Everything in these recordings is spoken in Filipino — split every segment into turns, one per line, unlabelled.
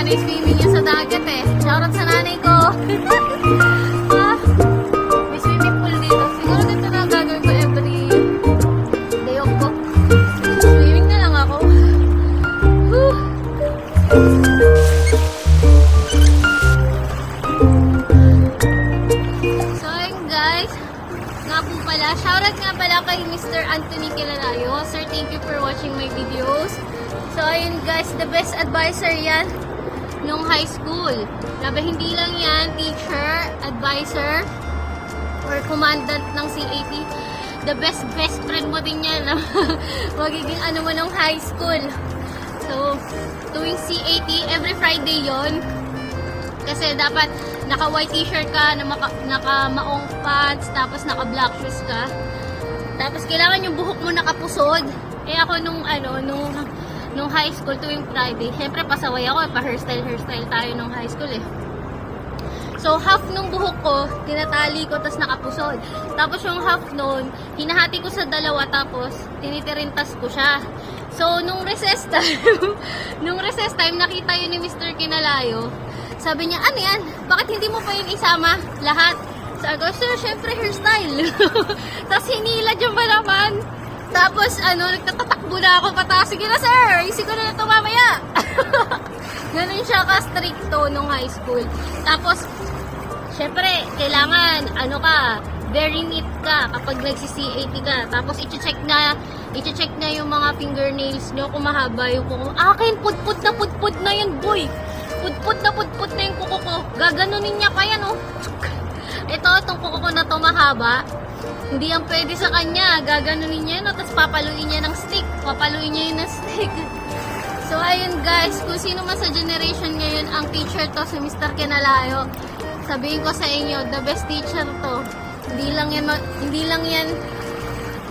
panay swimming yun sa dagat eh. Shoutout sa nanay ko. Ah, may swimming pool dito. Siguro dito na ang gagawin ko every day off ko. Swimming na lang ako. Whew. So ayun guys, nga po pala, shoutout nga pala kay Mr. Anthony Kilalayo. Sir, thank you for watching my videos. So ayun guys, the best advisor yan nung high school. Grabe, hindi lang yan teacher, advisor, or commandant ng CAT. The best friend mo din yan. Magiging ano mo nung high school. So, tuwing CAT, every Friday yon. Kasi dapat naka-white t-shirt ka, naka-maong pants, tapos naka-black shoes ka. Tapos kailangan yung buhok mo nakapusod. Eh ako nung high school tuwing Friday, syempre pasaway ako, pa-hairstyle tayo nung high school eh. So, half nung buhok ko, tinatali ko, tapos nakapusod. Tapos yung half nun, hinahati ko sa dalawa, tapos tinitirintas ko siya. So, nung recess time, nakita yun ni Mr. Kinalayo. Sabi niya, ano yan? Bakit hindi mo pa yun isama lahat? Sabi ko, sir, syempre hairstyle. Tapos hinilad yung balaman. Tapos, nagtatatakbo na ako pataas. Sige na, sir! Isi ko na ito mamaya. Ganun siya ka-stricto nung high school. Tapos, syempre, kailangan, very neat ka kapag nagsi-CAT ka. Tapos, i-check na yung mga fingernails nyo kung mahaba yung kuko. Akin, put na yan, boy. Put na yung kuko ko. Gaganunin niya pa yan, oh. Itong kuko ko na to mahaba. Hindi yan pwede sa kanya. Gaganunin niya, no? Tapos papaluin niya ng stick. So, ayun guys, kung sino man sa generation ngayon ang teacher to, si Mr. Kinalayo, sabihin ko sa inyo, the best teacher to. Hindi lang yan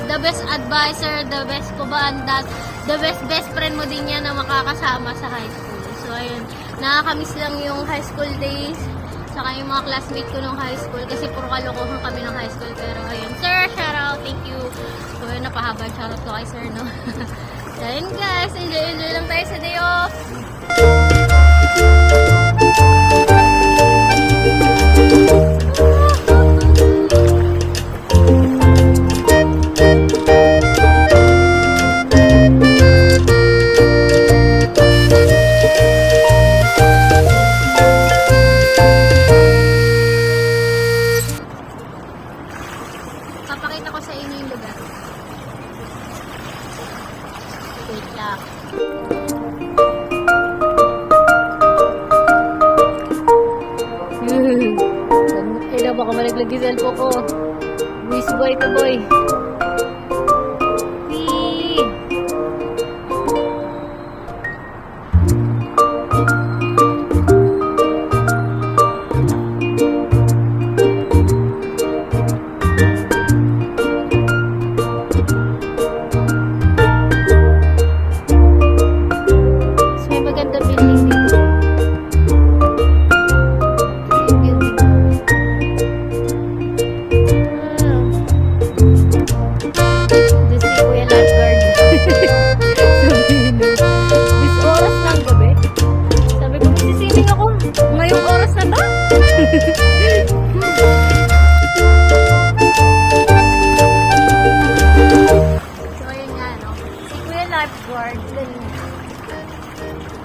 the best advisor, the best kubandat, the best friend mo din yan na makakasama sa high school. So, ayun, nakakamiss lang yung high school days, saka yung mga classmate ko nung high school, kasi puro kalokohan kami ng high school. Pero, ayun, sir, shout out, thank you. So, ayun, napahaba shout out ko kay sir, no? So, ayun guys, enjoy lang tayo sa day off. Papakita ko sa inyo yung lugar. Wait lang. Kaya baka malaglag yung cellphone ko. Miss boy to boy.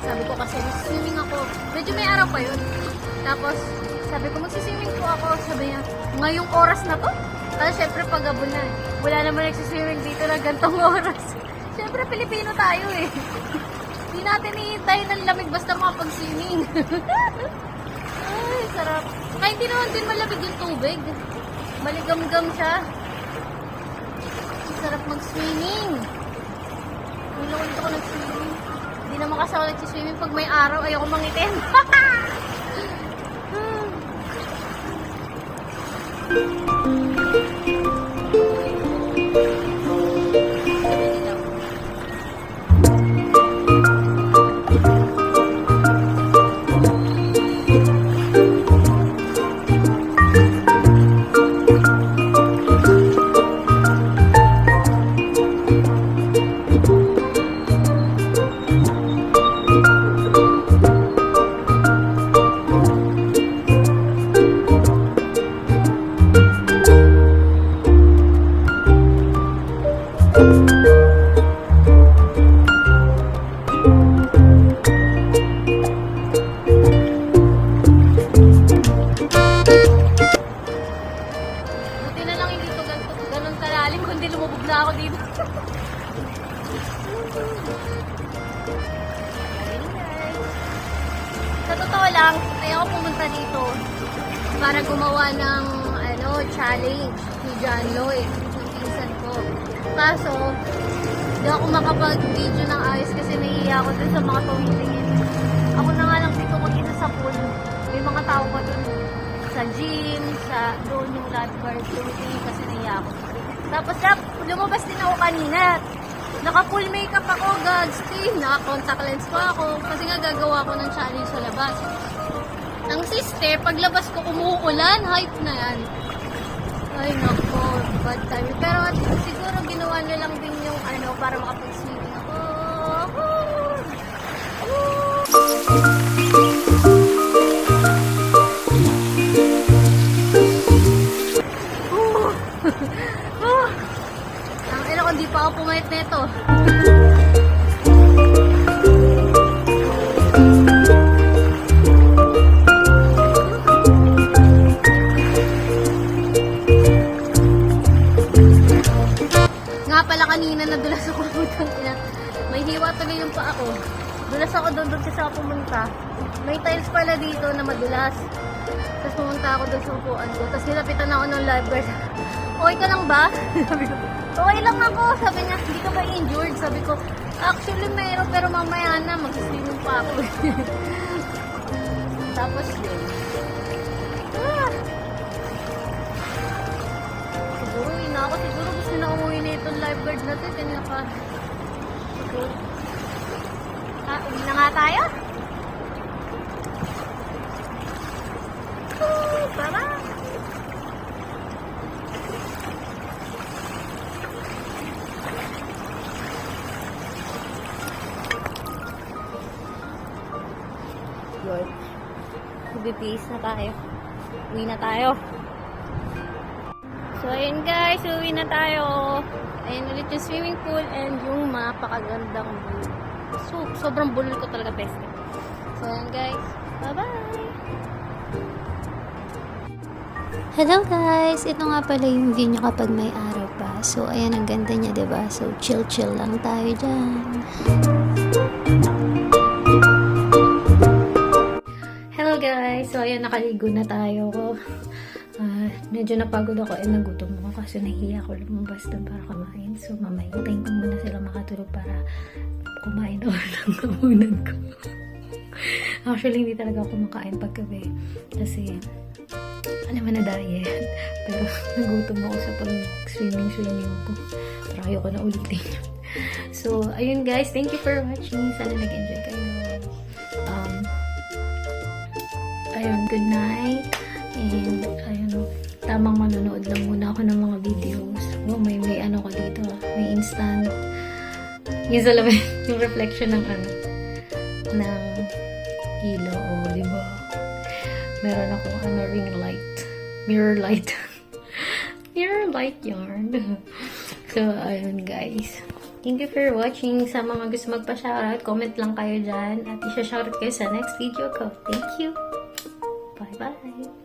Sabi ko kasi swimming ako. Medyo may araw pa yun. Tapos sabi ko magsiswimming po ako. Sabi niya, ngayong oras na to? Kasi syempre pagabon na. Wala naman nagsiswimming dito na gantong oras. Syempre Pilipino tayo eh. Hindi natin ihintay ng lamig basta makapag-swimming. Ay, sarap. Kaya hindi naman din malamig yung tubig. Maligam-gam siya. Sarap mag-swimming. Nilawin ko nag-swimming. Hindi naman kasi ako nagsiswimming pag may araw. Ayoko mangitim. totoo lang, kaya ako pumunta dito para gumawa ng challenge ni John Lloyd, yung pinsan ko. Kaso, hindi ako makapag-video ng ayos kasi nahihiya ako dun sa mga tumitingin. Ako na nga lang dito mag-isa sa pool. May mga tao pa dun sa gym, doon yung lifeguard tumitingin kasi nahihiya ako. Tapos lumabas din ako kanina. Naka-full makeup ako, God's team. Naka-contact lens pa ako kasi nga gagawa ko ng challenge sa labas. Ang sister, paglabas ko umuulan, hype na yan. Ay nako, bad time. Pero siguro ginawa nyo lang din yung para makapag-swimming ako. Ang ina ko, di pa ako pumayat nito. Nga pala kanina nadulas ako may hiwa tuloy yung paa ko. Dulas ako doon kasi ako pumunta. May tiles pala dito na madulas. Tapos pumunta ako doon sa upuan ko. Tapos nilapitan ako ng lifeguard. Okay ka lang ba? Sabi ko, okay lang ako. Sabi niya, hindi ka ba injured? Sabi ko, actually mayroon pero mamaya na mag-swimming pa ako. Tapos yun. Siguro uwi na ako. Siguro gusto na umuwi na itong lifeguard natin. Kanina pa. Uwi na nga tayo. Tara. Good. Bibihis na tayo. Uwi na tayo. So, ayun guys. Uwi na tayo. Ayun ulit yung swimming pool and yung mapakagandang view. So, sobrang bulol ko talaga, best. So, ayun guys. Bye-bye!
Hello guys! Ito nga pala yung view niya kapag may araw pa. So, ayan ang ganda niya, diba? So, chill-chill lang tayo dyan.
Hello guys! So, ayan, nakaligo na tayo. Medyo napagod ako and nagutom ako kasi nahiya ako lumabas doon para kumain. So, mamaya, hintayin ko muna sila makatulog para kumain ako ng kamunan ko. Actually, hindi talaga ako kumakain paggabi kasi alam mo na diet. Pero nagutom ako sa pag-swimming ko. Pero ayoko na ulitin. So, ayun guys. Thank you for watching. Sana nag-enjoy kayo. Ayun, good night. And, ayun, tamang manonood lang muna ako ng mga videos. Oh, may ano ko dito. May instant. Yung salamin, yung reflection ng ng ilaw. Oh, diba? Meron ako ring light. Mirror light. Mirror light yarn. So, ayun guys. Thank you for watching. Sa mga gusto magpa-shoutout, comment lang kayo dyan. At isa-shoutout kayo sa next video ko. Thank you. Bye-bye.